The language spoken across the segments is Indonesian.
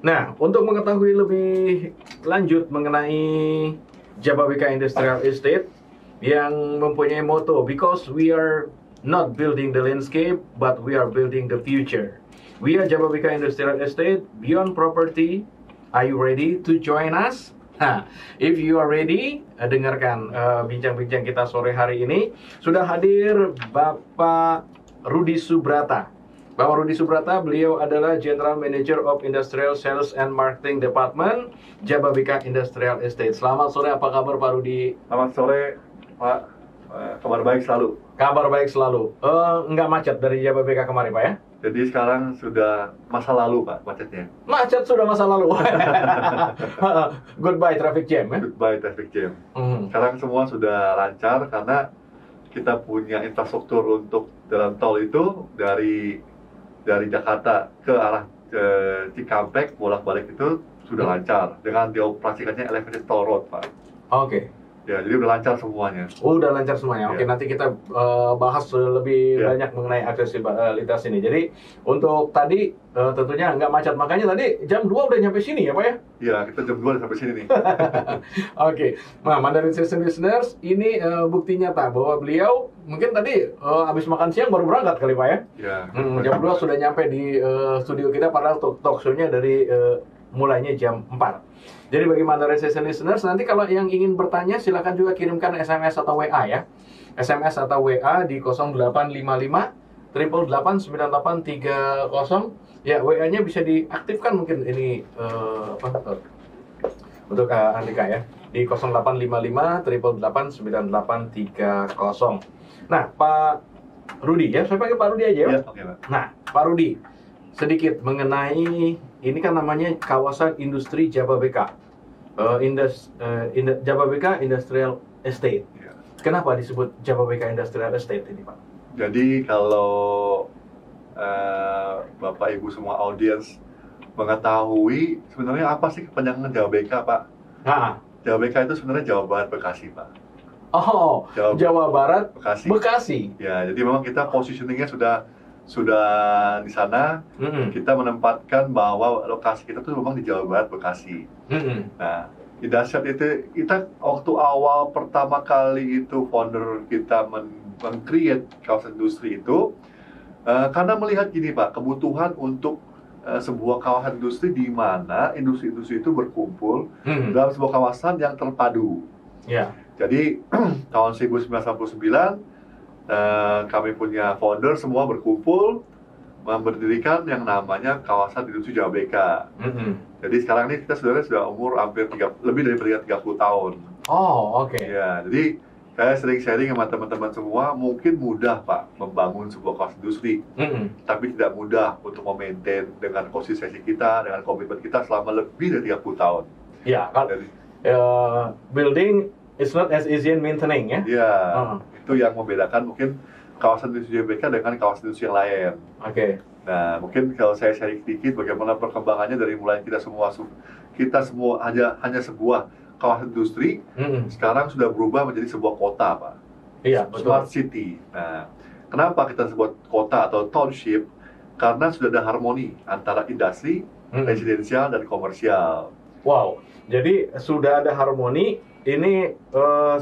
Nah, untuk mengetahui lebih lanjut mengenai Jababeka Industrial Estate yang mempunyai moto, because we are not building the landscape, but we are building the future. We are Jababeka Industrial Estate, beyond property. Are you ready to join us? Nah, if you are ready, dengarkan bincang-bincang kita sore hari ini. Sudah hadir Bapak Rudi Subrata. Bapak Rudi Subrata, beliau adalah General Manager of Industrial Sales and Marketing Department Jababeka Industrial Estate. Selamat sore, apa kabar Pak Rudi? Selamat sore, Pak. Kabar baik selalu. Kabar baik selalu. Nggak macet dari Jababeka kemarin, Pak ya? Jadi sekarang sudah masa lalu, Pak, macetnya. Macet sudah masa lalu. Goodbye traffic jam ya? Goodbye traffic jam. Sekarang semua sudah lancar karena kita punya infrastruktur untuk jalan tol itu dari Jakarta ke arah Cikampek bolak-balik itu sudah lancar dengan dioperasikannya elevated toll road, Pak. Oke. Ya, jadi udah lancar semuanya. Udah lancar semuanya. Oke, nanti kita bahas lebih banyak mengenai aksesibilitas ini. Jadi untuk tadi tentunya nggak macet, makanya tadi jam 2 udah nyampe sini ya Pak ya? Iya, kita jam 2 udah sampai sini nih. Oke, nah Mandarin Session Listeners, ini bukti nyata bahwa beliau mungkin tadi habis makan siang baru berangkat kali Pak ya? Iya. Jam 2 sudah nyampe di studio kita, padahal talk show-nya dari mulainya jam 4. Jadi bagi Mandarin Session Listeners, nanti kalau yang ingin bertanya silakan juga kirimkan SMS atau WA ya. SMS atau WA di 0855 888 9830. Ya, WA-nya bisa diaktifkan mungkin ini untuk Andika ya. Di 0855 888 9830. Nah, Pak Rudi ya, saya panggil Pak Rudi aja ya. Oke, Pak. Nah, Pak Rudi, sedikit mengenai ini kan namanya kawasan industri Jababeka. Jababeka Industrial Estate. Ya. Kenapa disebut Jababeka Industrial Estate ini, Pak? Jadi kalau Bapak Ibu semua audiens mengetahui sebenarnya apa sih kepanjangan Jababeka, Pak? Nah. Jababeka itu sebenarnya Jawa Barat Bekasi, Pak. Oh, Jawa Barat Bekasi. Ya, jadi memang kita positioningnya sudah di sana. Kita menempatkan bahwa lokasi kita tuh memang di Jawa Barat Bekasi. Nah, di dahsyat itu kita waktu awal pertama kali itu founder kita men-create kawasan industri itu karena melihat gini Pak, kebutuhan untuk sebuah kawasan industri di mana industri-industri itu berkumpul dalam sebuah kawasan yang terpadu. Jadi tahun 1999 kami punya founder semua berkumpul memberdirikan yang namanya kawasan industri Jababeka. Jadi sekarang ini kita sebenarnya sudah umur hampir lebih dari 30 tahun. Oh, oke. Ya, jadi saya sering sharing sama teman-teman semua, mungkin mudah Pak membangun sebuah kawasan industri, tapi tidak mudah untuk memaintain dengan konsistensi kita, dengan komitmen kita selama lebih dari 30 tahun. Ya, building is not as easy in maintaining ya? Iya. Itu yang membedakan mungkin kawasan industri Jababeka dengan kawasan industri yang lain. Oke. Nah, mungkin kalau saya sharing sedikit bagaimana perkembangannya dari mulai kita semua hanya sebuah kawasan industri, sekarang sudah berubah menjadi sebuah kota, Pak. Iya, Smart City. Nah, kenapa kita sebut kota atau township? Karena sudah ada harmoni antara industri, residensial dan komersial. Wow. Jadi sudah ada harmoni. Ini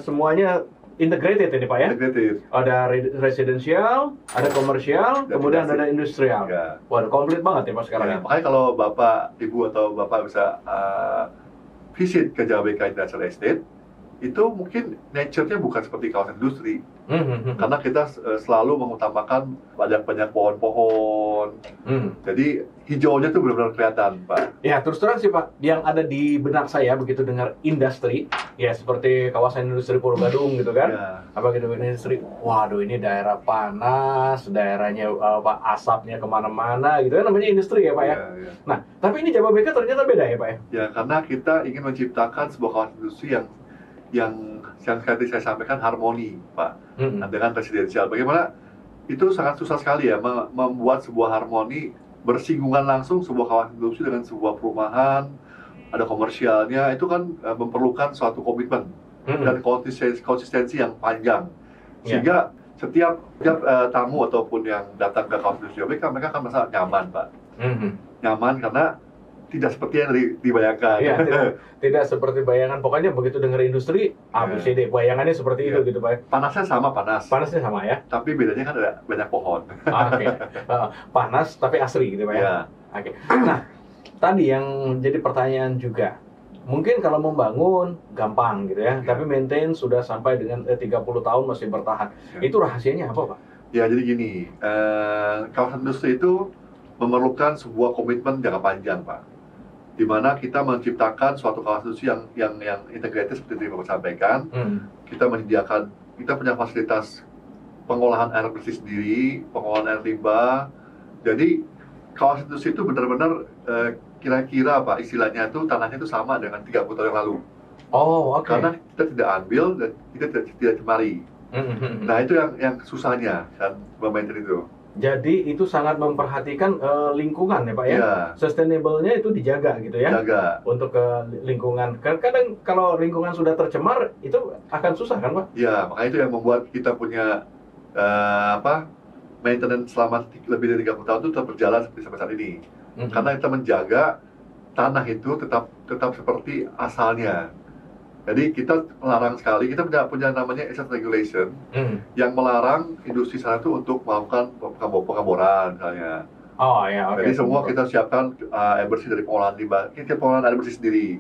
semuanya integrated ini Pak ya? Integrated. Ada residensial, ada komersial, kemudian ada industrial. Ya. Wah, komplit banget ya Pak sekarang. Ya, makanya kalau Bapak, Ibu atau Bapak bisa visit ke Jababeka Industrial Estate, itu mungkin nature-nya bukan seperti kawasan industri. Karena kita selalu mengutamakan banyak pohon-pohon. Jadi hijaunya tuh benar-benar kelihatan, Pak. Ya, terus terang sih Pak, yang ada di benak saya begitu dengar industri, ya seperti kawasan industri Pulau Gadung gitu kan. Apa gitu industri, waduh ini daerah panas, daerahnya asapnya kemana-mana gitu kan, namanya industri ya Pak ya. Nah, tapi ini Jababeka ternyata beda ya Pak ya? Ya, karena kita ingin menciptakan sebuah kawasan industri yang tadi saya sampaikan harmoni, Pak, dengan residensial. Bagaimana itu sangat susah sekali ya membuat sebuah harmoni bersinggungan langsung sebuah kawasan industri dengan sebuah perumahan, ada komersialnya, itu kan memerlukan suatu komitmen dan konsistensi yang panjang. Sehingga setiap tamu ataupun yang datang ke kawasan industri Jababeka, mereka akan merasa nyaman, Pak. Nyaman karena tidak seperti yang dibayangkan. Iya, tidak seperti bayangan. Pokoknya begitu dengar industri, ABCD, bayangannya seperti itu gitu Pak. Panasnya sama, panas. Panasnya sama ya. Tapi bedanya kan ada banyak pohon. Oke. Panas tapi asri gitu Pak ya. Oke. Nah, tadi yang jadi pertanyaan juga. Mungkin kalau membangun gampang gitu ya, tapi maintain sudah sampai dengan 30 tahun masih bertahan. Itu rahasianya apa Pak? Ya, jadi gini, kawasan industri itu memerlukan sebuah komitmen jangka panjang Pak. Di mana kita menciptakan suatu kawasan industri yang integrated seperti yang Bapak sampaikan. Kita menyediakan, kita punya fasilitas pengolahan air bersih sendiri, pengolahan air limbah. Jadi kawasan industri itu benar-benar kira-kira Pak, istilahnya itu tanahnya itu sama dengan 30 tahun yang lalu. Oh, oke. Karena kita tidak ambil dan kita tidak cemari. Nah, itu yang susahnya kan memaintain itu. Jadi itu sangat memperhatikan lingkungan ya Pak ya? Sustainable-nya itu dijaga gitu ya? Dijaga. Untuk lingkungan. Kadang kalau lingkungan sudah tercemar, itu akan susah kan Pak? Ya, makanya itu yang membuat kita punya maintenance selama lebih dari 30 tahun itu tetap berjalan seperti sampai saat ini. Karena kita menjaga tanah itu tetap seperti asalnya. Jadi kita melarang sekali, kita punya namanya asset regulation yang melarang industri sana itu untuk melakukan pengeboran misalnya. Oh ya, oke. Jadi semua kita siapkan air bersih dari pengolahan limbah, kita pengolahan air bersih sendiri.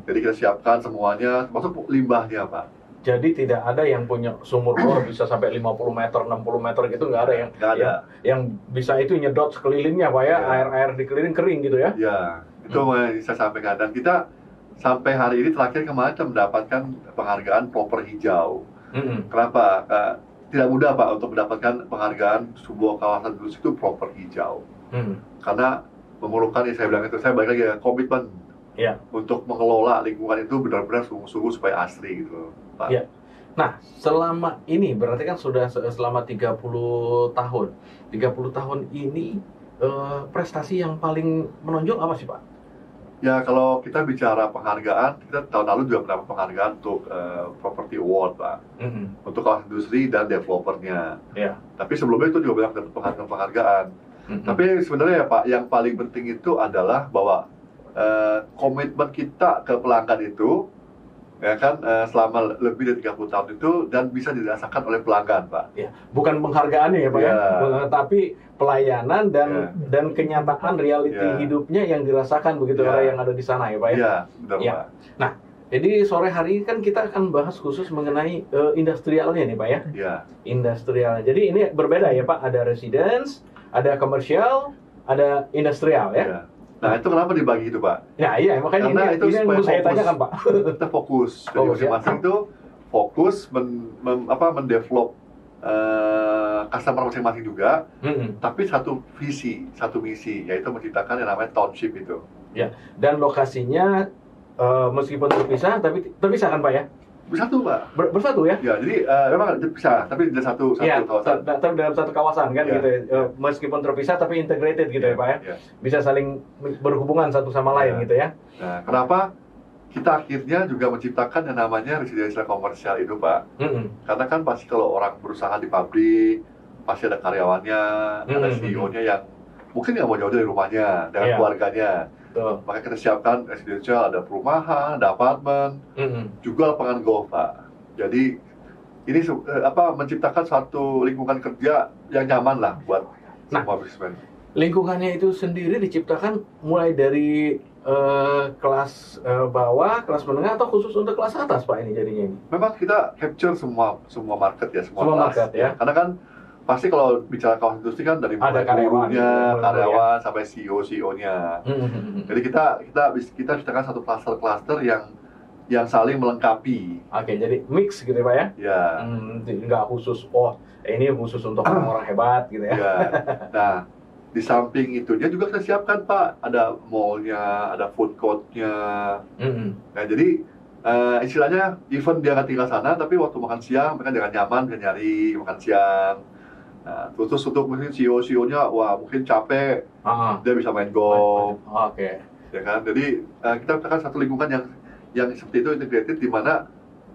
Jadi kita siapkan semuanya, termasuk limbahnya Pak. Jadi tidak ada yang punya sumur bor bisa sampai 50 meter, 60 meter gitu, nggak ada yang bisa itu nyedot sekelilingnya Pak ya, air di keliling kering gitu ya? Ya, itu yang saya sampaikan. Dan kita sampai hari ini terakhir kemarin kita mendapatkan penghargaan proper hijau. Kenapa? Tidak mudah Pak untuk mendapatkan penghargaan sebuah kawasan industri itu proper hijau. Karena memerlukan yang saya bilang itu, saya balik lagi ya, komitmen untuk mengelola lingkungan itu benar-benar sungguh-sungguh supaya asli gitu Pak. Ya. Nah, selama ini berarti kan sudah selama 30 tahun. 30 tahun ini prestasi yang paling menonjol apa sih Pak? Ya, kalau kita bicara penghargaan, kita tahun lalu juga mendapat penghargaan untuk Property Award Pak. Untuk kawasan industri dan developernya. Tapi sebelumnya itu juga banyak dapat penghargaan. Tapi sebenarnya ya Pak, yang paling penting itu adalah bahwa komitmen kita ke pelanggan itu ya kan selama lebih dari 30 tahun itu dan bisa dirasakan oleh pelanggan Pak. Ya, bukan penghargaannya ya Pak ya, tapi pelayanan dan kenyataan reality hidupnya yang dirasakan begitu orang yang ada di sana ya Pak ya. Iya, benar Pak. Nah, jadi sore hari ini kan kita akan bahas khusus mengenai industrialnya nih Pak ya. Iya. Industrialnya. Jadi ini berbeda ya Pak, ada residence, ada komersial, ada industrial ya. Nah, itu kenapa dibagi itu, Pak? Ya, iya, makanya karena ini yang mau saya tanyakan, Pak. Kita fokus. Jadi masing-masing itu fokus mendevelop customer masing-masing juga, tapi satu visi, satu misi, yaitu menciptakan yang namanya township itu. Ya, dan lokasinya meskipun terpisah, tapi terpisah kan, Pak ya? Bersatu Pak. Bersatu ya? Ya, jadi memang terpisah, tapi di satu kawasan. Dalam satu kawasan kan gitu ya. Meskipun terpisah tapi integrated gitu ya Pak ya. Bisa saling berhubungan satu sama lain gitu ya. Nah, kenapa kita akhirnya juga menciptakan yang namanya residensial komersial itu Pak? Karena kan pasti kalau orang berusaha di pabrik, pasti ada karyawannya, ada CEO-nya yang mungkin nggak mau jauh dari rumahnya dengan keluarganya. Maka kita siapkan residensial, ada perumahan, ada apartemen, juga lapangan golf Pak. Jadi ini menciptakan suatu lingkungan kerja yang nyaman lah buat semua bisnismen. Lingkungannya itu sendiri diciptakan mulai dari kelas bawah, kelas menengah, atau khusus untuk kelas atas Pak ini jadinya ini? Memang kita capture semua market ya, semua kelas. Market ya. Karena kan pasti kalau bicara kawasan industri kan dari mulai burunya, karyawan sampai CEO-nya. Jadi kita ciptakan satu klaster-klaster yang saling melengkapi. Oke, jadi mix gitu ya Pak ya? Ya. Nggak khusus, ini khusus untuk orang-orang hebat gitu ya. Nah, di samping itu dia juga kita siapkan Pak, ada mall-nya, ada food court-nya. Nah, jadi istilahnya even dia nggak tinggal sana, tapi waktu makan siang mereka dengan nyaman bisa nyari makan siang. Nah, terus untuk mungkin CEO-nya, wah mungkin capek, dia bisa main golf. Oke. Ya kan, jadi kita ciptakan satu lingkungan yang seperti itu integrated, di mana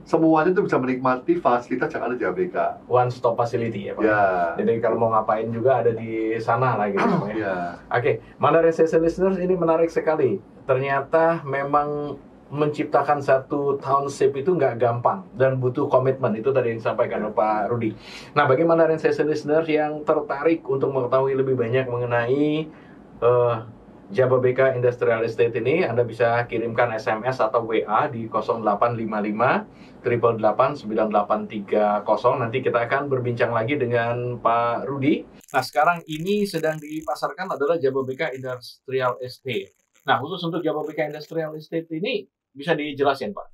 semuanya tuh bisa menikmati fasilitas yang ada di ABK. One stop facility ya Pak. Ya. Jadi kalau mau ngapain juga ada di sana lah gitu Pak. Ya. Oke, Mandarin Station Listeners, ini menarik sekali. Ternyata memang menciptakan satu township itu nggak gampang dan butuh komitmen. Itu tadi yang disampaikan oleh Pak Rudi. Nah, bagi Mandarin Station Listeners yang tertarik untuk mengetahui lebih banyak mengenai Jababeka Industrial Estate ini, Anda bisa kirimkan SMS atau WA di 0855 888 9830. Nanti kita akan berbincang lagi dengan Pak Rudi. Nah, sekarang ini sedang dipasarkan adalah Jababeka Industrial Estate. Nah, khusus untuk Jababeka Industrial Estate ini bisa dijelasin, Pak?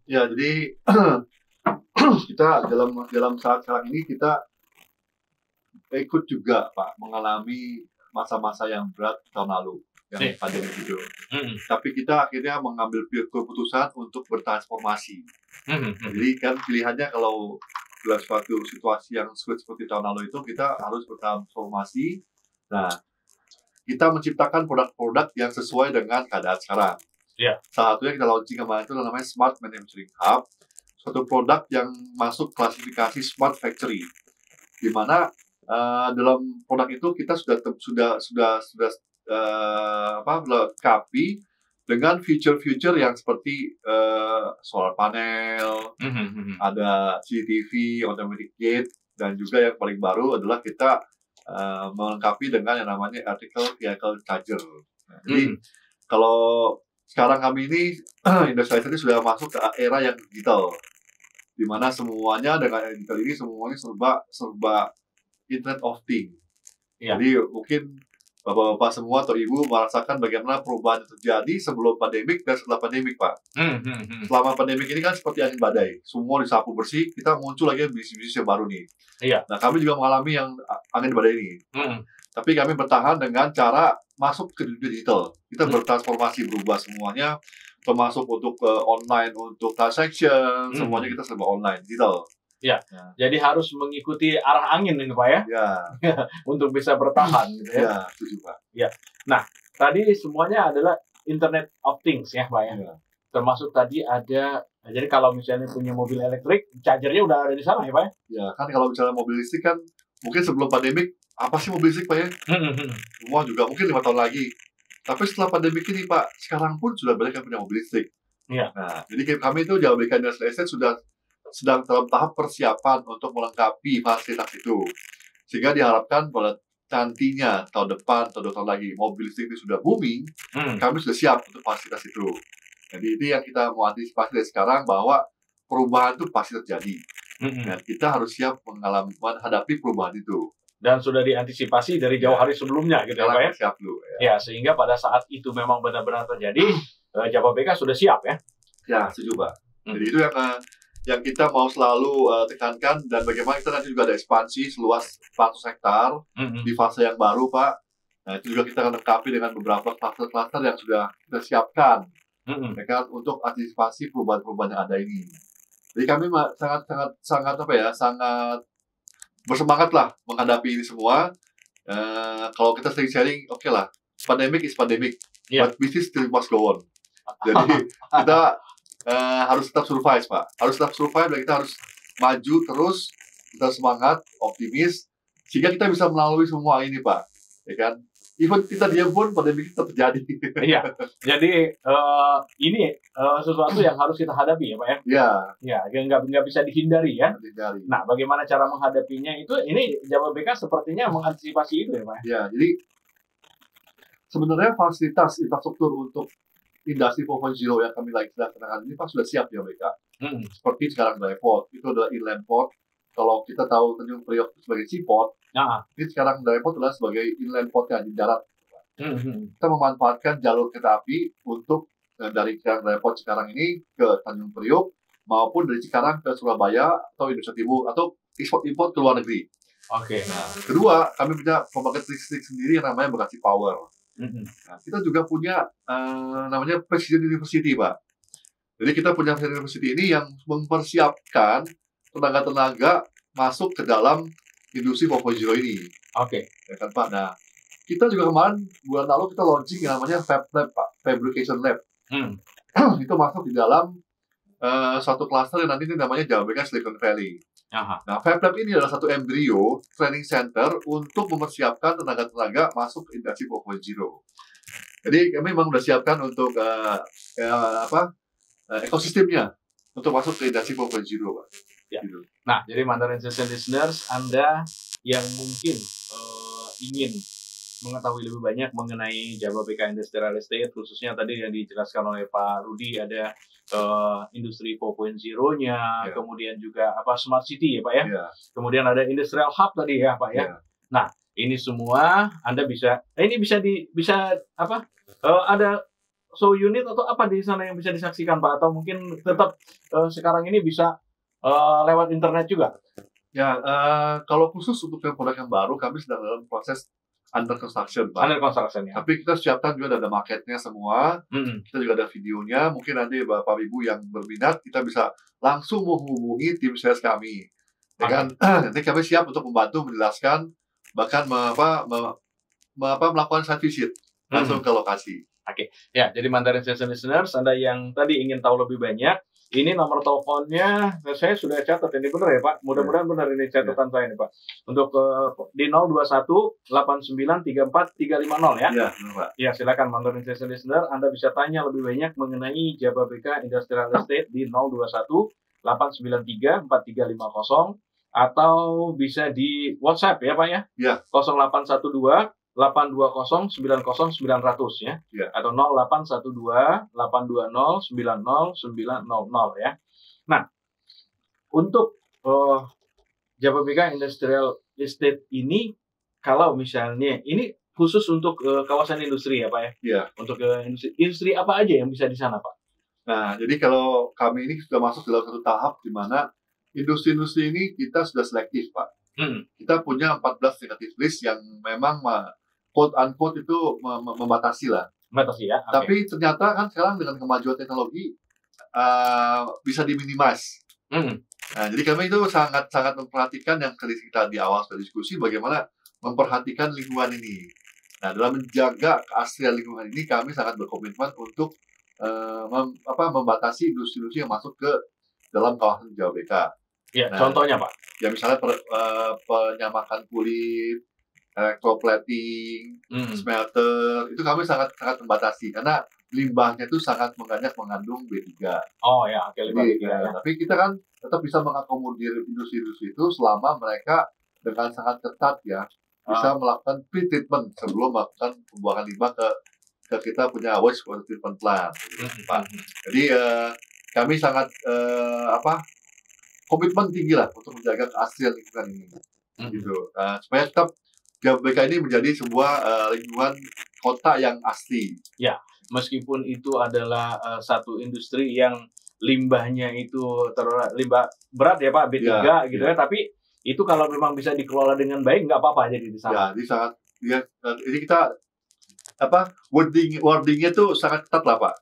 Ya, jadi kita dalam saat sekarang ini kita ikut juga Pak mengalami masa-masa yang berat tahun lalu yang pandemi itu. Tapi kita akhirnya mengambil keputusan untuk bertransformasi. Jadi kan pilihannya kalau dalam suatu situasi yang sulit seperti tahun lalu itu kita harus bertransformasi. Nah, kita menciptakan produk-produk yang sesuai dengan keadaan sekarang. Salah satunya kita launching kemarin itu namanya Smart Manufacturing Hub, suatu produk yang masuk klasifikasi Smart Factory, di mana dalam produk itu kita sudah lengkapi dengan feature-feature yang seperti solar panel, ada CCTV, automatic gate, dan juga yang paling baru adalah kita melengkapi dengan yang namanya electrical vehicle charger. Jadi kalau sekarang kami ini industri ini sudah masuk ke era yang digital, di mana semuanya dengan digital ini semuanya serba Internet of Things. Jadi mungkin Bapak-bapak semua atau Ibu merasakan bagaimana perubahan yang terjadi sebelum pandemik dan setelah pandemik, Pak. Selama pandemik ini kan seperti angin badai, semua disapu bersih, kita muncul lagi bisnis-bisnis yang baru nih. Nah, kami juga mengalami yang angin badai ini. Tapi kami bertahan dengan cara masuk ke dunia digital. Kita bertransformasi, berubah semuanya, termasuk untuk online, untuk transaction, semuanya kita serba online, digital. Jadi harus mengikuti arah angin ini Pak ya? Untuk bisa bertahan gitu ya? Setuju Pak. Nah, tadi semuanya adalah Internet of Things ya Pak ya? Termasuk tadi ada, jadi kalau misalnya punya mobil elektrik, chargernya udah ada di sana ya Pak ya? Ya, kan kalau misalnya mobil listrik kan, mungkin sebelum pandemik, apa sih mobil listrik Pak ya? Semua juga mungkin 5 tahun lagi. Tapi setelah pandemik ini Pak, sekarang pun sudah banyak yang punya mobil listrik. Nah, jadi kami itu Jababeka Industrial Estate sedang dalam tahap persiapan untuk melengkapi fasilitas itu, sehingga diharapkan pada nantinya tahun depan atau 2 tahun lagi mobil listrik itu sudah booming, kami sudah siap untuk fasilitas itu. Jadi ini yang kita mau antisipasi dari sekarang, bahwa perubahan itu pasti terjadi, dan kita harus siap menghadapi perubahan itu. Dan sudah diantisipasi dari jauh hari sebelumnya gitu ya Pak ya? Siap dulu. Sehingga pada saat itu memang benar-benar terjadi, Jababeka sudah siap ya? Setuju Pak. Jadi itu yang kita mau selalu tekankan, dan bagaimana kita nanti juga ada ekspansi seluas 400 hektar di fase yang baru Pak. Nah, itu juga kita akan lengkapi dengan beberapa kluster-kluster yang sudah kita siapkan untuk antisipasi perubahan-perubahan yang ada ini. Jadi kami sangat bersemangat lah menghadapi ini semua. Kalau kita sering sharing, oke lah, pandemic is pandemic, but business still must go on. Jadi kita harus tetap survive Pak, dan kita harus maju terus, kita semangat, optimis, sehingga kita bisa melalui semua ini Pak, ya kan? Even kita diam pun pandemi tetap terjadi. Jadi ini sesuatu yang harus kita hadapi ya Pak ya? Nggak bisa dihindari ya. Nah, bagaimana cara menghadapinya itu? Ini Jababeka sepertinya mengantisipasi itu ya Pak ya? Jadi sebenarnya fasilitas infrastruktur untuk industri 4.0 yang kami lagi sedang ini Pak sudah siap ya mereka. Seperti sekarang Dryport, itu adalah inland port. Kalau kita tahu Tanjung Priok sebagai seaport, ini sekarang Dryport adalah sebagai inland port yang di darat. Kita memanfaatkan jalur kereta api untuk dari Dryport sekarang ini ke Tanjung Priok, maupun dari Cikarang ke Surabaya atau Indonesia Timur, atau ekspor-import ke luar negeri. Nah, kedua, kami punya pembangkit listrik sendiri yang namanya Bekasi Power. Nah, kita juga punya namanya Presiden University Pak. Jadi kita punya Presiden University ini yang mempersiapkan tenaga-tenaga masuk ke dalam industri 4.0 ini. Ya kan Pak. Nah, kita juga kemarin bulan lalu kita launching yang namanya Fab Lab Pak, Fabrication Lab. Itu masuk di dalam suatu klaster yang nanti ini namanya Jababeka Silicon Valley. Aha. Nah, Fab Lab ini adalah satu embrio training center untuk mempersiapkan tenaga-tenaga masuk ke Industri 4.0. Jadi kami memang sudah siapkan untuk ekosistemnya untuk masuk ke Industri 4.0, Pak. Ya. Gitu. Nah, jadi Mandarin Station listeners, Anda yang mungkin ingin mengetahui lebih banyak mengenai Jababeka Industrial Estate, khususnya tadi yang dijelaskan oleh Pak Rudi, ada industri 4.0-nya, kemudian juga Smart City ya Pak ya, kemudian ada Industrial Hub tadi ya Pak ya. Nah, ini semua Anda bisa ada show unit atau apa di sana yang bisa disaksikan Pak, atau mungkin tetap sekarang ini bisa lewat internet juga? Ya, kalau khusus untuk produk yang baru, kami sedang dalam proses under construction, Pak. Under construction, ya. Tapi kita siapkan juga ada marketnya semua. Kita juga ada videonya. Mungkin nanti Bapak Ibu yang berminat, kita bisa langsung menghubungi tim sales kami. Nanti kami siap untuk membantu menjelaskan, bahkan melakukan site visit langsung ke lokasi. Oke. Ya, jadi Mandarin Station listeners, Anda yang tadi ingin tahu lebih banyak, ini nomor teleponnya saya sudah catat, ini benar ya Pak? Mudah-mudahan benar ini catatan saya nih Pak. Untuk di 021-8934-350 ya? Iya, benar Pak. Ya, silakan Mandarin Station listener, Anda bisa tanya lebih banyak mengenai Jababeka Industrial Estate di 021-893-4350 atau bisa di WhatsApp ya Pak ya? Iya. 0812 820-90-900 ya, atau 0812-820-90900 ya. Nah, untuk Jababeka Industrial Estate ini, kalau misalnya ini khusus untuk kawasan industri ya Pak ya? Iya. Untuk industri apa aja yang bisa di sana Pak? Nah, jadi kalau kami ini sudah masuk dalam satu tahap di mana industri-industri ini kita sudah selektif Pak. Kita punya 14 negative list yang memang quote unquote itu membatasi lah. Membatasi ya. Okay. Tapi ternyata kan sekarang dengan kemajuan teknologi bisa diminimize. Nah, jadi kami itu sangat memperhatikan yang tadi kita di awal sudah diskusi bagaimana memperhatikan lingkungan ini. Nah, dalam menjaga keaslian lingkungan ini kami sangat berkomitmen untuk membatasi industri-industri yang masuk ke dalam kawasan Jababeka. Ya, contohnya Pak. Ya misalnya penyamakan kulit, electroplating, smelter, itu kami sangat membatasi karena limbahnya itu sangat mengandung B3. Oh ya, oke, limbah B3 ya. Tapi kita kan tetap bisa mengakomodir industri-industri itu selama mereka dengan sangat ketat ya bisa melakukan pre-treatment sebelum melakukan pembuangan limbah ke kita punya waste treatment plant, Pak. Jadi kami sangat komitmen tinggi lah untuk menjaga keaslian lingkungan ini, gitu. Supaya tetap Jababeka ini menjadi sebuah lingkungan kota yang asli. Ya, meskipun itu adalah satu industri yang limbahnya itu limbah berat ya Pak, B3 gitu ya, tapi itu kalau memang bisa dikelola dengan baik nggak apa-apa jadi di sana. Ya, jadi sangat jadi kita wordingnya tuh sangat ketat lah Pak.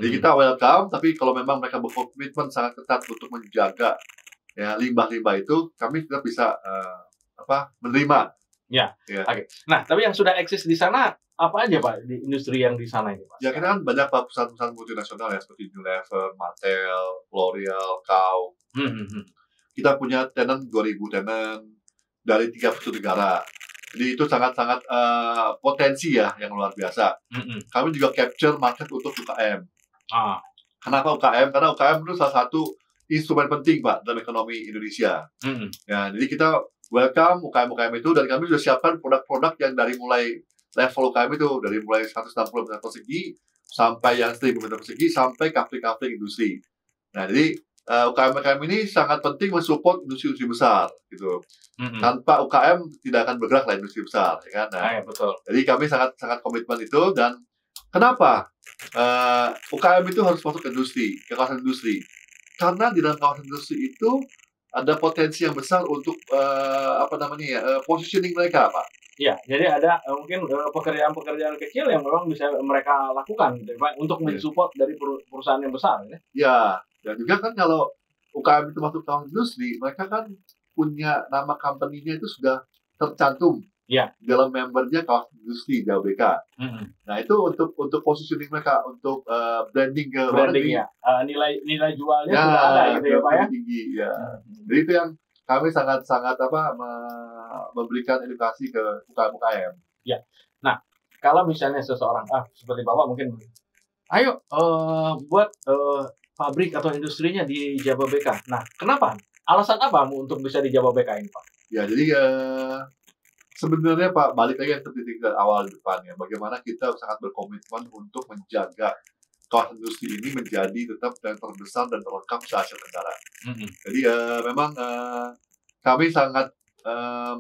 Jadi kita welcome, tapi kalau memang mereka berkomitmen sangat ketat untuk menjaga ya limbah-limbah itu, kami tetap bisa menerima. Ya. Oke. Nah, tapi yang sudah eksis di sana apa aja Pak di industri yang di sana ini Pak? Ya kita kan banyak perusahaan-perusahaan multinasional ya seperti Unilever, Mattel, L'Oreal, Kao. Kita punya tenant 2.000 tenant dari 31 negara. Jadi itu sangat potensi ya yang luar biasa. Kami juga capture market untuk UKM. Kenapa UKM? Karena UKM itu salah satu instrumen penting Pak dalam ekonomi Indonesia. Ya, jadi kita welcome UKM itu, dan kami sudah siapkan produk-produk yang dari mulai level UKM itu, dari mulai 160 meter persegi sampai yang 1000 meter persegi sampai kafe-kafe industri. Nah, jadi UKM ini sangat penting mensupport industri besar gitu. Tanpa UKM tidak akan bergerak lah industri besar, ya kan? Nah, betul. Jadi kami sangat komitmen itu. Dan kenapa UKM itu harus masuk ke industri, ke kawasan industri? Karena di dalam kawasan industri itu ada potensi yang besar untuk positioning mereka, Pak. Ya, jadi ada mungkin pekerjaan-pekerjaan kecil yang memang bisa mereka lakukan gitu, Pak, untuk mensupport dari perusahaan yang besar ya. Ya, dan juga kan kalau UKM itu masuk ke kawasan industri, mereka kan punya nama company-nya itu sudah tercantum dalam membernya kawasan industri Jababeka. Nah itu untuk positioning mereka, untuk branding ke luar negeri. Nilai jualnya sudah ada gitu ya Pak ya. Tinggi ya. Jadi itu yang kami sangat memberikan edukasi ke UKM. Ya. Nah kalau misalnya seseorang seperti Bapak mungkin, ayo buat pabrik atau industrinya di Jababeka. Nah kenapa? Alasan apa untuk bisa di Jababeka ini Pak? Ya jadi sebenarnya Pak, balik lagi ke titik awal depannya, bagaimana kita sangat berkomitmen untuk menjaga kawasan industri ini menjadi tetap yang terbesar dan terlengkap se-Asia Tenggara. Jadi memang kami sangat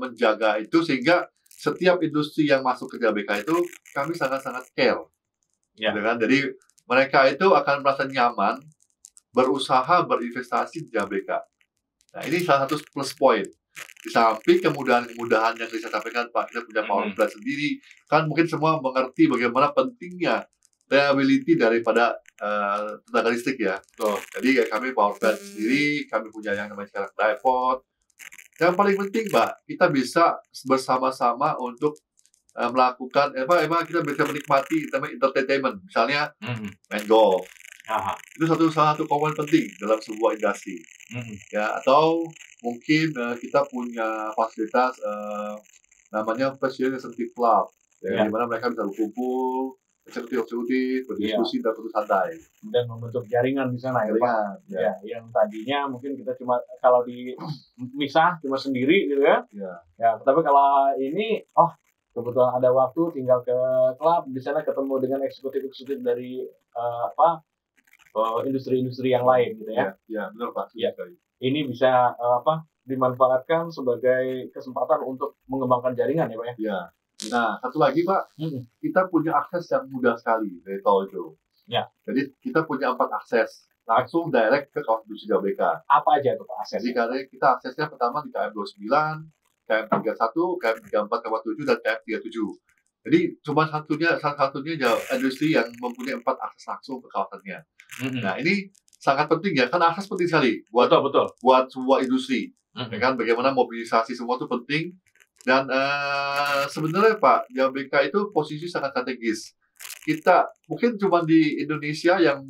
menjaga itu, sehingga setiap industri yang masuk ke Jababeka itu kami sangat-sangat care. Jadi mereka itu akan merasa nyaman berusaha berinvestasi di Jababeka. Nah ini salah satu plus point. Di samping kemudahan-kemudahan yang saya sampaikan Pak, kita punya power plant sendiri, kan mungkin semua mengerti bagaimana pentingnya reliability daripada tenaga listrik ya. Jadi kami power plant sendiri, kami punya yang namanya sekarang dipot. Yang paling penting Pak, kita bisa bersama-sama untuk melakukan kita bisa menikmati entertainment, misalnya main golf. Itu salah satu komponen penting dalam sebuah industri. Ya, atau mungkin kita punya fasilitas namanya President Executive Club, di mana mereka bisa berkumpul, eksekutif, berdiskusi dan bersantai. Dan membentuk jaringan di sana ya Pak. Yang tadinya mungkin kita cuma kalau di misah cuma sendiri gitu ya. Tapi kalau ini kebetulan ada waktu, tinggal ke klub, di sana ketemu dengan eksekutif dari industri-industri yang lain gitu ya. Ya, benar Pak. Ini bisa dimanfaatkan sebagai kesempatan untuk mengembangkan jaringan ya Pak ya. Ya. Nah, satu lagi Pak, kita punya akses yang mudah sekali dari tol itu. Jadi kita punya 4 akses langsung direct ke kawasan industri Jababeka. Apa aja itu Pak akses? Jadi kita aksesnya pertama di KM 29, KM 31, KM 34,7 dan KM 37. Jadi salah satunya industri yang mempunyai 4 akses langsung ke kawasannya. Nah ini sangat penting ya, kan akses penting sekali buat sebuah industri. Ya kan, bagaimana mobilisasi semua itu penting. Dan sebenarnya Pak, Jababeka itu posisi sangat strategis. Kita mungkin cuma di Indonesia yang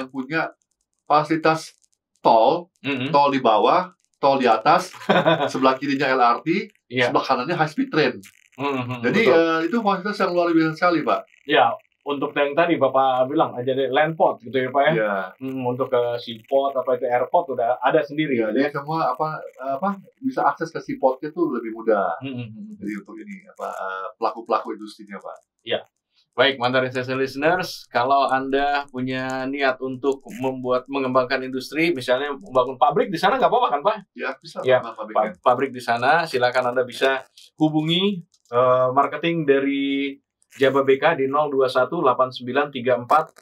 punya fasilitas tol di bawah, tol di atas, sebelah kirinya LRT, sebelah kanannya high speed train. Jadi itu fasilitas yang luar biasa sekali Pak. Ya, untuk yang tadi Bapak bilang aja deh landport gitu ya Pak ya. Untuk ke seaport itu airport udah ada sendiri. Jadi semua bisa akses ke seaportnya tuh lebih mudah. Jadi untuk ini pelaku-pelaku industrinya Pak. Ya. Baik, Mandarin Station listeners, kalau Anda punya niat untuk mengembangkan industri, misalnya membangun pabrik di sana nggak apa-apa kan Pak? Ya, bisa. Ya, pabrik di sana, silakan Anda bisa hubungi marketing dari Jababeka di 02189343500,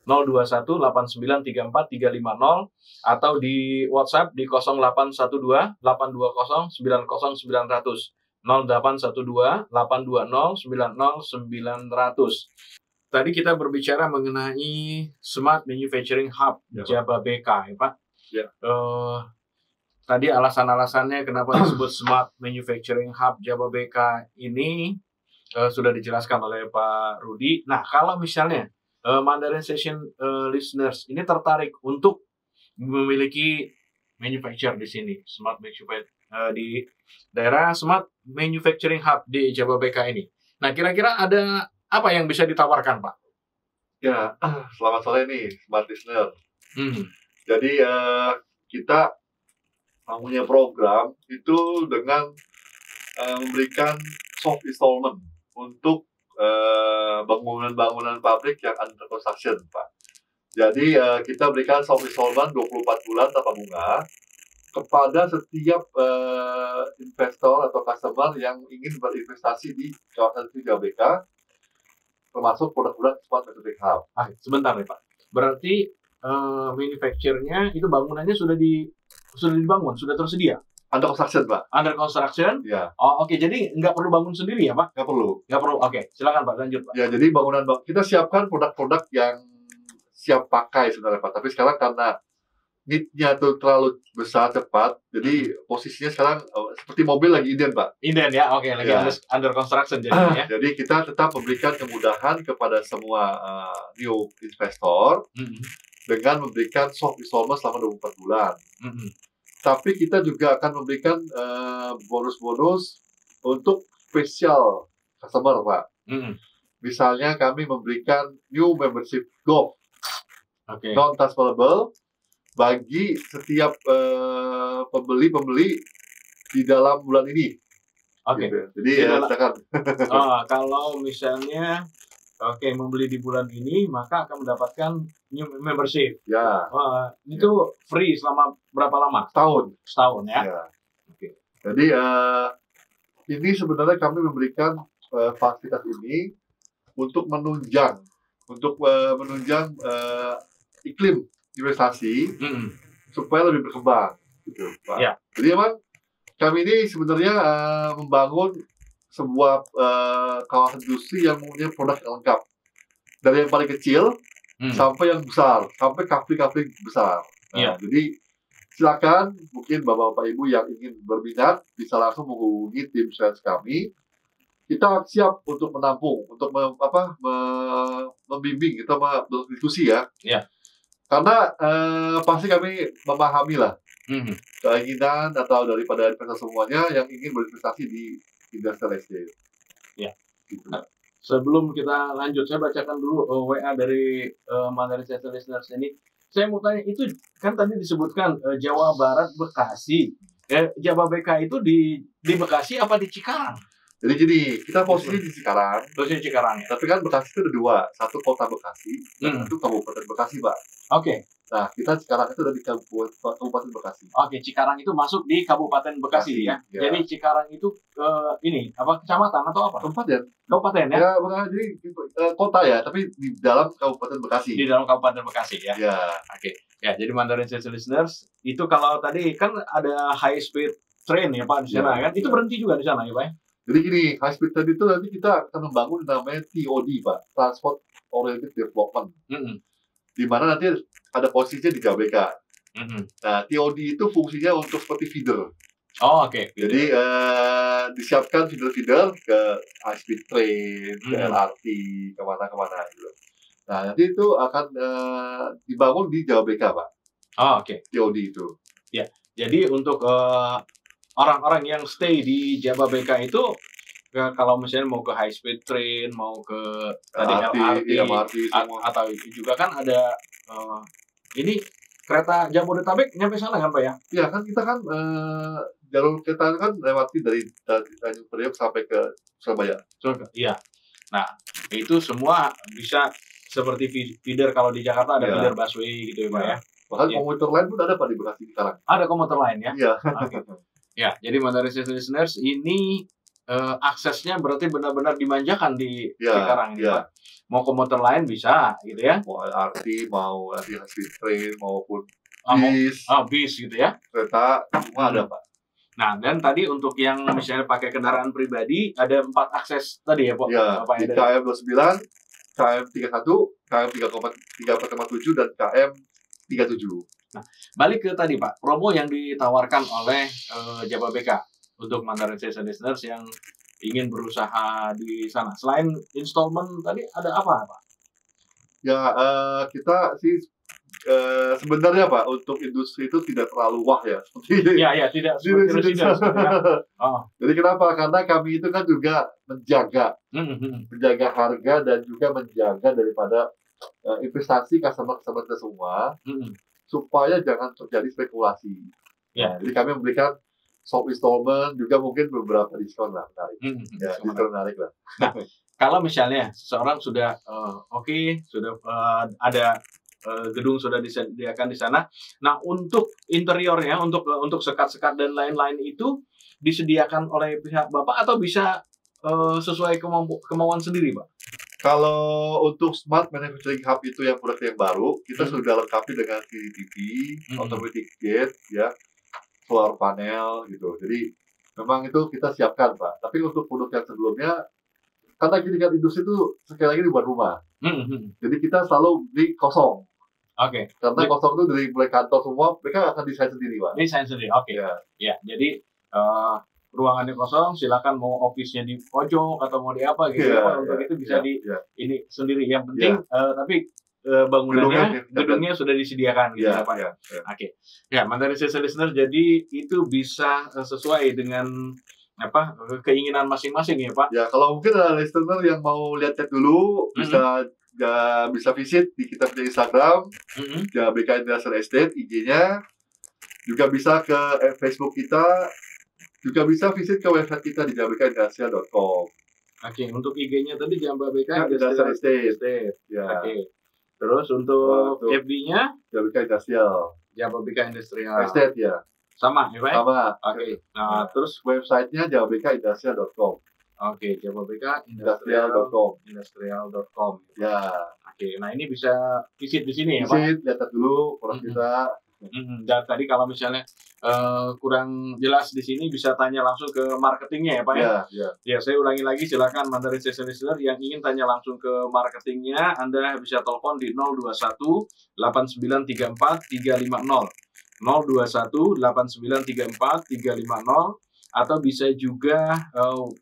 02189343500, atau di WhatsApp di 081282090900. 0812-820-90900. Tadi kita berbicara mengenai Smart Manufacturing Hub Jababeka, ya Pak. Tadi alasan-alasannya kenapa disebut Smart Manufacturing Hub Jababeka ini sudah dijelaskan oleh Pak Rudi. Nah, kalau misalnya Mandarin Station listeners ini tertarik untuk memiliki manufacture di sini, Smart Manufacturing di daerah Smart Manufacturing Hub di Jababeka ini. Nah, kira-kira ada apa yang bisa ditawarkan, Pak? Ya, selamat sore nih, Smart Listener. Jadi, kita punya program itu dengan memberikan soft installment untuk bangunan-bangunan pabrik yang under construction, Pak. Jadi, kita berikan soft installment 24 bulan tanpa bunga kepada setiap investor atau customer yang ingin berinvestasi di kawasan Jababeka, termasuk produk-produk Smart Manufacturing Hub. Sebentar nih Pak. Berarti manufacture-nya itu bangunannya sudah dibangun, sudah tersedia? Under construction, Pak. Under construction? Ya. Oke. Jadi nggak perlu bangun sendiri ya, Pak? Nggak perlu. Oke. Silakan Pak, lanjut Pak. Ya, jadi kita siapkan produk-produk yang siap pakai sebenarnya Pak. Tapi sekarang karena need-nya tuh terlalu besar cepat, jadi posisinya sekarang seperti mobil lagi inden Pak. Inden ya, oke, lagi Ya. under construction jadinya ya. Jadi kita tetap memberikan kemudahan kepada semua new investor dengan memberikan soft installment selama 24 bulan. Tapi kita juga akan memberikan bonus-bonus untuk spesial customer Pak. Misalnya kami memberikan new membership golf non-transferable bagi setiap pembeli di dalam bulan ini. Gitu. Jadi silakan. Kalau misalnya membeli di bulan ini, maka akan mendapatkan new membership. Ya. Itu free selama berapa lama? Setahun ya. Jadi ini sebenarnya kami memberikan fasilitas ini untuk menunjang iklim investasi supaya lebih berkembang, gitu, Pak. Ya. Jadi emang kami ini sebenarnya membangun sebuah kawasan industri yang mempunyai produk yang lengkap, dari yang paling kecil sampai yang besar, sampai kafe-kafe besar. Nah, jadi silakan, mungkin bapak-bapak ibu yang ingin berminat bisa langsung menghubungi tim sales kami. Kita siap untuk menampung, untuk membimbing, kita berdiskusi ya. Karena pasti kami memahami lah keinginan atau daripada investor semuanya yang ingin berinvestasi di industrial estate. Gitu. Nah, sebelum kita lanjut, saya bacakan dulu WA dari Mandarin Sales Listeners ini. Saya mau tanya, itu kan tadi disebutkan Jawa Barat Bekasi. Jababeka itu di Bekasi apa di Cikarang? Jadi gini, kita posisi di Cikarang. Posisi Cikarang ya. Tapi kan Bekasi itu ada dua, satu kota Bekasi, dan satu kabupaten Bekasi, Pak. Nah, kita Cikarang itu ada di kabupaten Bekasi. Cikarang itu masuk di Kabupaten Bekasi ya. Jadi Cikarang itu kecamatan atau apa? Kabupaten ya? Ya, bukan jadi kota ya, tapi di dalam Kabupaten Bekasi. Di dalam Kabupaten Bekasi ya. Ya, jadi Mandarin Sales Listeners itu kalau tadi kan ada high speed train ya Pak di sana kan. Itu berhenti juga di sana ya Pak. Jadi gini, high speed train itu nanti kita akan membangun namanya TOD, Pak, Transport Oriented Development. Di mana nanti ada posisinya di JBK. Nah, TOD itu fungsinya untuk seperti feeder. Jadi disiapkan feeder-feeder ke high speed train, ke LRT, kemana-kemana gitu. Nah, nanti itu akan dibangun di JBK, Pak. TOD itu. Ya, jadi untuk orang-orang yang stay di Jababeka itu kalau misalnya mau ke high speed train, mau ke LRT, MRT atau juga kan ada ini kereta Jabodetabek nyampe sana kan Pak ya? Iya kan kita kan jalur kereta kan lewati dari Tanjung Priok sampai ke Surabaya. Iya. Nah itu semua bisa seperti feeder, kalau di Jakarta ada feeder busway gitu ya Pak ya. Bahkan komuter lain pun ada Pak di Bekasi sekarang. Ada komuter lain ya? Iya. Ya, jadi Mandarin Sales Listeners ini aksesnya berarti benar-benar dimanjakan di Cikarang ini Pak. Mau komuter lain bisa gitu ya. Mau LRT, mau high speed train maupun bis gitu ya. Kereta semua ada Pak. Nah, dan tadi untuk yang misalnya pakai kendaraan pribadi ada 4 akses tadi ya Pak. Di KM 29, KM 31, KM 3,7 dan KM 37. Nah, balik ke tadi Pak, promo yang ditawarkan oleh Jababeka untuk Mandarin Sales Listeners yang ingin berusaha di sana. Selain installment tadi ada apa Pak? Ya, kita sih sebenarnya Pak, untuk industri itu tidak terlalu wah ya. Tidak seperti residence. Jadi kenapa? Karena kami itu kan juga menjaga harga dan juga menjaga daripada investasi customer kita semua, supaya jangan terjadi spekulasi. Nah, jadi kami memberikan soft installment, juga mungkin beberapa diskon lah, menarik. Diskon menarik lah. Nah, kalau misalnya seseorang sudah sudah ada gedung sudah disediakan di sana. Nah, untuk interiornya, untuk sekat-sekat dan lain-lain itu disediakan oleh pihak Bapak atau bisa sesuai kemauan sendiri, Pak? Kalau untuk Smart Manufacturing Hub itu yang produk yang baru, kita sudah lengkapi dengan CCTV, automatic gate, ya, solar panel gitu. Jadi memang itu kita siapkan, Pak. Tapi untuk produk yang sebelumnya, karena gini kan industri itu sekali lagi dibuat rumah. Jadi kita selalu beli kosong. Oke. Karena kosong itu dari mulai kantor semua, mereka akan desain sendiri, Pak. Desain sendiri, oke. Ya, jadi ruangannya kosong, silakan mau office-nya di pojok atau mau di apa gitu, untuk itu bisa ini sendiri. Yang penting, tapi gedungnya sudah disediakan gitu ya, Pak. Oke. Ya, Mandarin Station Listener, jadi itu bisa sesuai dengan keinginan masing-masing ya, Pak. Ya, kalau mungkin ada listener yang mau lihat-lihat dulu, bisa visit di kita punya Instagram, JBK Industrial Estate, IG-nya. Juga bisa ke Facebook kita, juga bisa visit ke website kita di jbkindustrial.com. Oke, untuk IG-nya tadi JBK Industrial Estate. Ya. Oke. Terus untuk FB-nya JBK Industrial. JBK Industrial Estate ya. Sama ya, Pak? Sama. Oke. Nah, terus website-nya jbkindustrial.com. Oke, jbkindustrial.com. Industrial.com. Ya. Oke, nah ini bisa visit di sini ya, Pak? Visit, lihat dulu produk kita. Dan tadi kalau misalnya kurang jelas di sini bisa tanya langsung ke marketingnya ya, Pak ya? Ya, saya ulangi lagi, silakan Mandarin Station Listener yang ingin tanya langsung ke marketingnya, Anda bisa telepon di 021 8934 350. 021 8934 350 atau bisa juga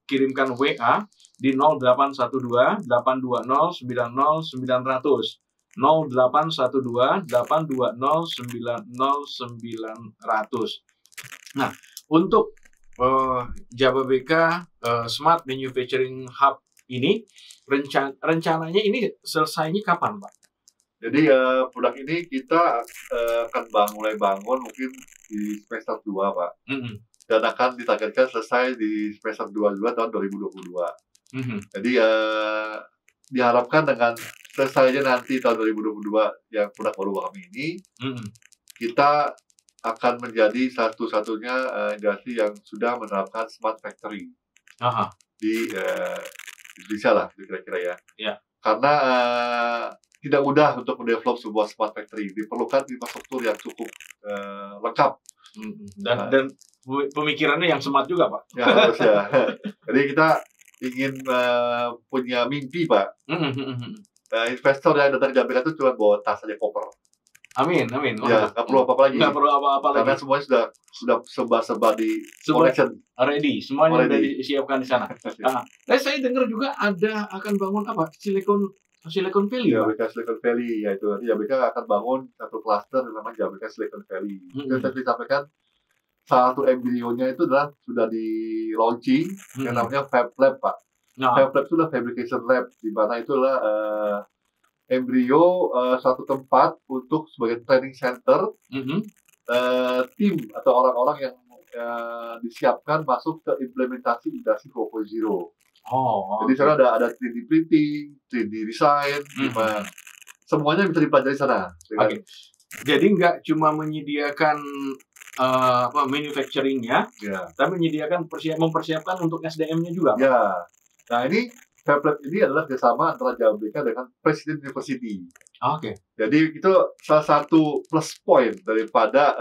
kirimkan WA di 0812 820 90 900. 0812 820 90 900. Nah, untuk JBK Smart Manufacturing Hub ini rencananya ini selesainya kapan, Pak? Jadi produk ini kita akan mulai bangun mungkin di semester 2, Pak. Dan akan ditargetkan selesai di semester 2 tahun 2022. Jadi diharapkan dengan selesainya nanti tahun 2022 yang produk baru kami ini, kita akan menjadi satu-satunya industri yang sudah menerapkan smart factory di Indonesia lah, kira-kira ya. Karena tidak mudah untuk mendevelop sebuah smart factory, diperlukan infrastruktur yang cukup lengkap. Dan pemikirannya yang smart juga, Pak. Ya, harus ya. Jadi kita ingin punya mimpi, Pak. Investor yang datang ke JBK itu cuma bawa tas aja, koper. Amin. Ya, nggak perlu apa-apa lagi. Nggak perlu apa-apa lagi. Karena semuanya sudah serba di connection. Ready, semuanya sudah disiapkan di sana. Saya dengar juga akan bangun Silicon Valley. JBK Silicon Valley, yaitu JBK akan bangun satu klaster yang namanya JBK Silicon Valley. Yang tadi disampaikan, satu embrionya itu adalah sudah di launching yang namanya Fab Lab, Pak. Fab Lab itu adalah fabrication lab, di mana itulah embrio suatu tempat untuk sebagai training center tim atau orang-orang yang disiapkan masuk ke implementasi industri 4.0. Jadi sana ada 3D printing, 3D design, semuanya bisa dipelajari sana. Jadi nggak cuma menyediakan manufacturing-nya, tapi menyediakan mempersiapkan untuk SDM-nya juga. Ya. Nah, ini Fab Lab ini adalah kerjasama antara JBK dengan Presiden University. Jadi itu salah satu plus point daripada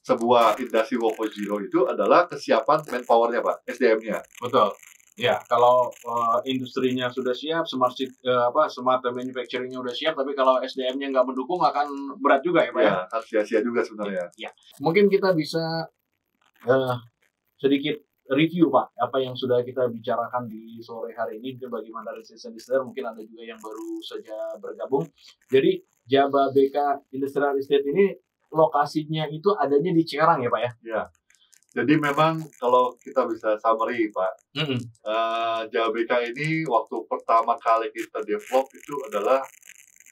sebuah industri 4.0 itu adalah kesiapan manpower-nya, Pak, SDM-nya. Betul. Ya, kalau industrinya sudah siap, smart manufacturing-nya sudah siap, tapi kalau SDM-nya nggak mendukung akan berat juga ya, Pak ya? Akan sia-sia juga sebenarnya. Ya. Mungkin kita bisa sedikit review, Pak, apa yang sudah kita bicarakan di sore hari ini. Mungkin bagi Mandarin Station Listener, mungkin ada juga yang baru saja bergabung. Jadi JBK Industrial Estate ini lokasinya itu adanya di Cikarang ya, Pak ya? Ya. Jadi memang kalau kita bisa summary, Pak, JBK ini waktu pertama kali kita develop itu adalah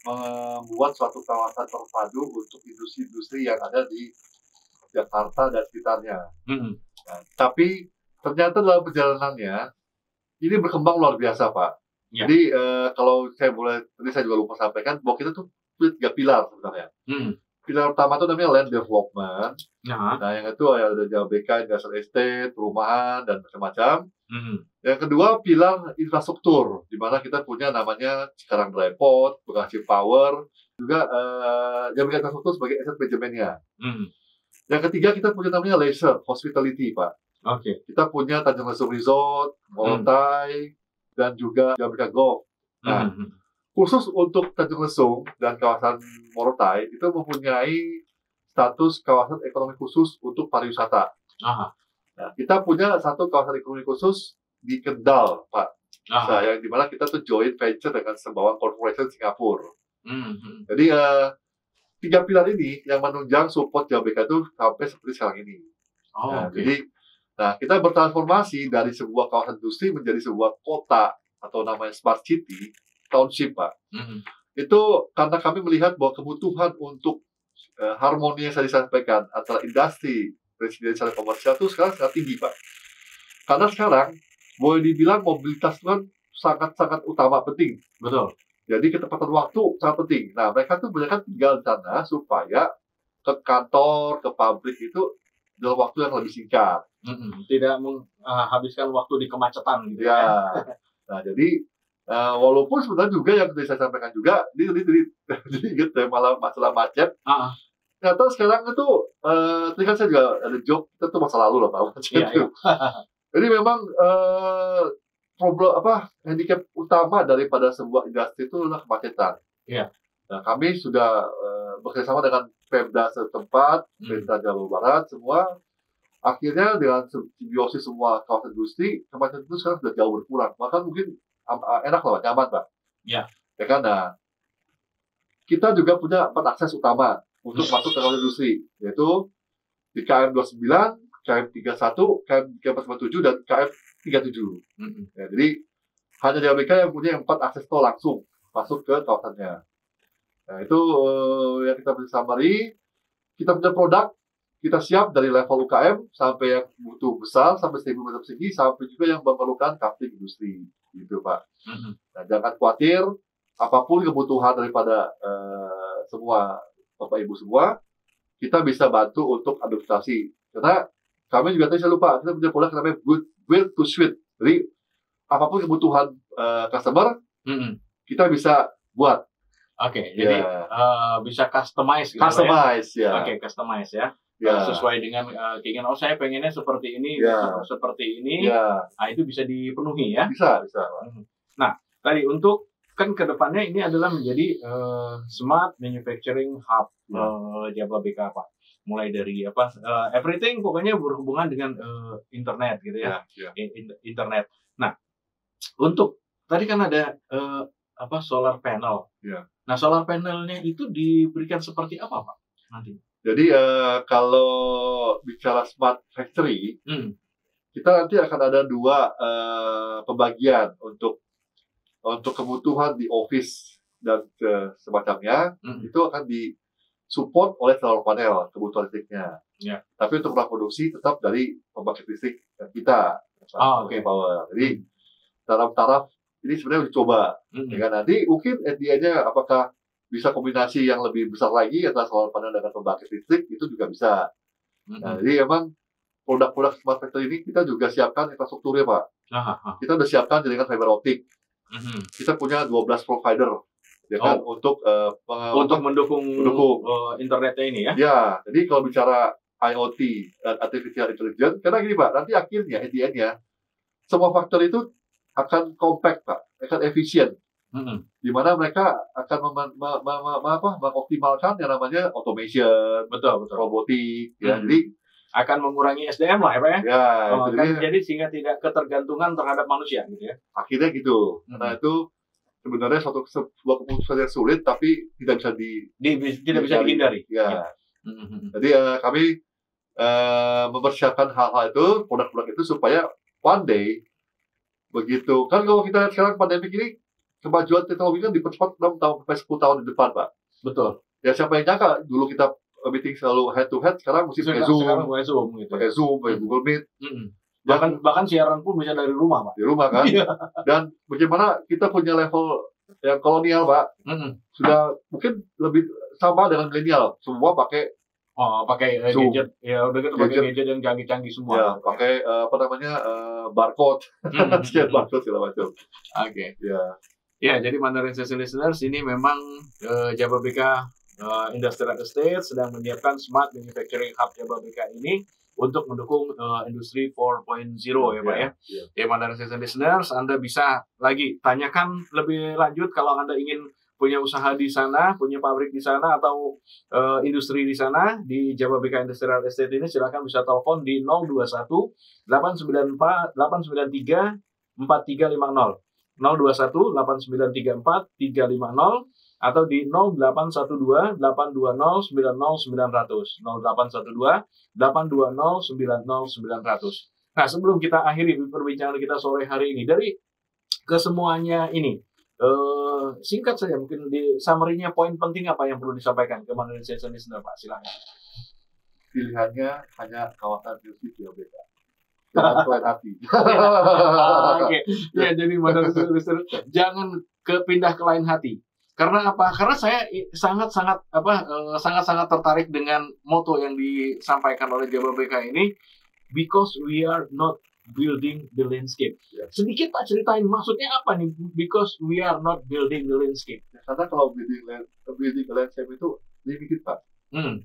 membuat suatu kawasan terpadu untuk industri-industri yang ada di Jakarta dan sekitarnya. Nah, tapi ternyata dalam perjalanannya ini berkembang luar biasa, Pak. Jadi kalau tadi saya juga lupa sampaikan bahwa kita tuh punya 3 pilar sebenarnya. Pilar pertama itu namanya land development. Nah, yang itu ada JBK Industrial Estate, perumahan dan macam-macam. Yang kedua pilar infrastruktur, di mana kita punya namanya Cikarang Dry Port, Bekasi Power, juga JBK Infrastruktur sebagai asset manajemennya. Yang ketiga kita punya namanya leisure, hospitality, Pak. Kita punya Tanjung Lesung Resort, Morotai, dan juga JBK Golf. Nah, khusus untuk Tanjung Lesung dan kawasan Morotai itu mempunyai status kawasan ekonomi khusus untuk pariwisata. Aha. Nah, kita punya satu kawasan ekonomi khusus di Kendal, Pak. Nah, yang dimana kita tuh joint venture dengan Sembawang Corporation Singapura. Jadi 3 pilar ini yang menunjang support JBK itu sampai seperti sekarang ini. Jadi, kita bertransformasi dari sebuah kawasan industri menjadi sebuah kota atau namanya Smart City, Township, Pak. Itu karena kami melihat bahwa kebutuhan untuk harmoni yang saya disampaikan antara industri, residensial, komersial itu sekarang sangat tinggi, Pak. Karena sekarang boleh dibilang mobilitas itu kan sangat-sangat utama, penting. Betul. Jadi ketepatan waktu sangat penting. Nah, mereka tuh banyak tinggal di sana supaya ke kantor, ke pabrik itu dalam waktu yang lebih singkat. Tidak menghabiskan waktu di kemacetan gitu ya. Nah, jadi walaupun sebenarnya juga yang saya sampaikan juga, jadi ingat ya masalah macet. Ternyata sekarang itu, tadi kan saya juga ada job, itu masa lalu lah Pak, macet itu. Jadi memang problem handicap utama daripada sebuah industri itu adalah kemacetan. Nah, kami sudah bekerjasama dengan Pemda setempat, Pemda Jawa Barat, semua. Akhirnya dengan simbiosis semua kawasan industri, kemacetan itu sekarang sudah jauh berkurang. Bahkan mungkin enak lah, nyaman Pak. Ya kan, nah, kita juga punya 4 akses utama untuk masuk ke kawasan industri, yaitu di KM 29, KM 31, KM 347, dan KM 37. Ya, jadi hanya JBK yang punya 4 akses tol langsung masuk ke kawasannya. Nah, itu yang kita bisa summary. Kita punya produk, kita siap dari level UKM sampai yang butuh besar, sampai 1.000 meter persegi, sampai juga yang memerlukan crafting industri, gitu Pak. Nah, jangan khawatir, apapun kebutuhan daripada semua Bapak Ibu semua, kita bisa bantu untuk adaptasi. Karena kami juga tadi saya lupa, kita punya produk namanya build to suit. Jadi apapun kebutuhan customer, kita bisa buat. Jadi bisa customize gitu. Customize, customize ya. Sesuai dengan keinginan, saya pengennya seperti ini, seperti ini. Nah, itu bisa dipenuhi ya. Bisa. Nah, tadi untuk kan kedepannya ini adalah menjadi smart manufacturing hub JBK, Pak. Mulai dari everything pokoknya berhubungan dengan internet gitu ya. Internet. Nah, untuk tadi kan ada solar panel. Nah, solar panelnya itu diberikan seperti apa, Pak? Nanti. Jadi kalau bicara smart factory, kita nanti akan ada 2 pembagian untuk kebutuhan di office dan semacamnya. Itu akan disupport oleh solar panel kebutuhan listriknya. Tapi untuk produksi tetap dari pembangkit listrik kita. Power. Jadi dalam taraf ini sebenarnya dicoba. Nanti mungkin idenya apakah bisa kombinasi yang lebih besar lagi antara solar panel dengan pembangkit listrik, itu juga bisa. Nah, jadi memang produk-produk smart factory ini kita juga siapkan infrastrukturnya, Pak. Kita sudah siapkan jaringan fiber optik. Kita punya 12 provider, ya kan, untuk mendukung internetnya ini ya. Ya, jadi kalau bicara IoT dan artificial intelligence, karena gini Pak, nanti akhirnya idenya semua faktor itu akan compact, Pak, akan efisien. Di mana mereka akan mengoptimalkan yang namanya automation, betul, robotik, ya. Jadi akan mengurangi SDM lah ya Pak ya. Jadi sehingga tidak ketergantungan terhadap manusia gitu ya. Akhirnya gitu. Nah, itu sebenarnya sebuah keputusan yang sulit tapi tidak bisa dihindari. Jadi kami mempersiapkan hal-hal itu, produk-produk itu supaya one day begitu. Kan kalau kita sekarang pandemi ini, kemajuan teknologi kan dipercepat 6 tahun sampai 10 tahun di depan, Pak. Betul. Ya siapa yang nyangka dulu kita meeting selalu head to head, sekarang mesti pakai Zoom, pakai Google Meet. Bahkan siaran pun bisa dari rumah, Pak. Di rumah kan. Dan bagaimana kita punya level yang kolonial, Pak. Sudah mungkin lebih sama dengan milenial. Semua pakai gadget. Ya udah kita pakai gadget yang canggih-canggih semua. Ya, pakai barcode. Scan barcode segala macam. Ya, jadi Mandarin Station Listeners, ini memang JBK Industrial Estate sedang menyiapkan Smart Manufacturing Hub JBK ini untuk mendukung industri 4.0 ya Pak ya. Ya Mandarin Station listeners, Anda bisa lagi tanyakan lebih lanjut kalau Anda ingin punya usaha di sana, punya pabrik di sana atau industri di sana di Jababeka Industrial Estate ini, silakan bisa telepon di 021 894 893 4350. 021 8934 350 atau di 0812 820 90 900 0812 820 90 900. Nah, sebelum kita akhiri perbincangan kita sore hari ini, dari kesemuanya ini singkat saja mungkin di summary-nya, poin penting apa yang perlu disampaikan ke Mandarin Station listener, Pak? Silakan. Pilihannya hanya kawasan industri Jababeka. Jangan kelain hati. Oke. Ya, jadi Mandarin Station listener jangan pindah ke lain hati. Karena apa? Karena saya sangat-sangat tertarik dengan moto yang disampaikan oleh Jababeka ini, because we are not building the landscape. Sedikit Pak ceritain maksudnya apa nih? Because we are not building the landscape. Karena kalau building the landscape itu limited Pak.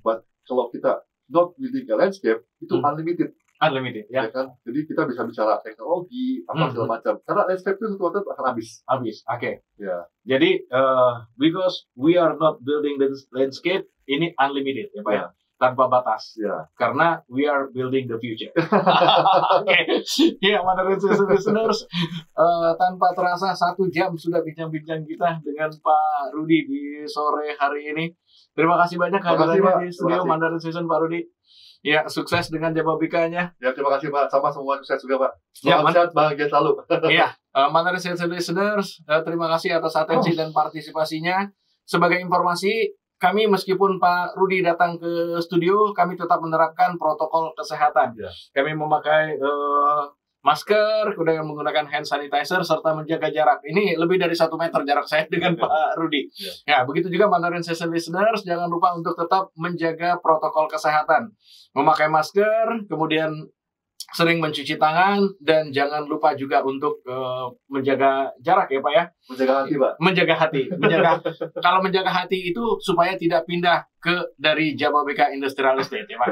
But kalau kita not building the landscape itu unlimited. Unlimited ya kan? Jadi kita bisa bicara teknologi apa segala macam. Karena landscape itu sesuatu akan habis. Oke. Ya. Jadi because we are not building the landscape, ini unlimited ya Pak ya. Tanpa batas, karena we are building the future. Ya, Mandarin Station listeners, tanpa terasa 1 jam sudah bincang-bincang kita dengan Pak Rudi di sore hari ini. Terima kasih banyak kehadirannya di studio Mandarin Station, Pak Rudi. Ya, sukses dengan Jababekanya. Ya, terima kasih Pak. Sama semua sukses juga Pak. Sehat, bahagia selalu. Iya, Mandarin Station listeners, terima kasih atas atensi dan partisipasinya. Sebagai informasi, kami meskipun Pak Rudi datang ke studio, kami tetap menerapkan protokol kesehatan. Kami memakai masker, kemudian menggunakan hand sanitizer, serta menjaga jarak. Ini lebih dari 1 meter jarak saya dengan Pak Rudi. Ya, begitu juga Mandarin Station listeners, jangan lupa untuk tetap menjaga protokol kesehatan. Memakai masker, kemudian sering mencuci tangan, dan jangan lupa juga untuk menjaga jarak ya Pak ya. Menjaga hati Pak. Menjaga hati. Kalau menjaga hati itu supaya tidak pindah dari Jababeka Industrial Estate ya Pak.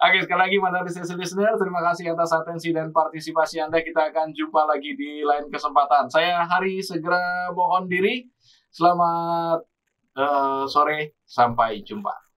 Oke, sekali lagi Mandarin Station listener, terima kasih atas atensi dan partisipasi Anda. Kita akan jumpa lagi di lain kesempatan. Saya Hari segera mohon diri. Selamat sore, sampai jumpa.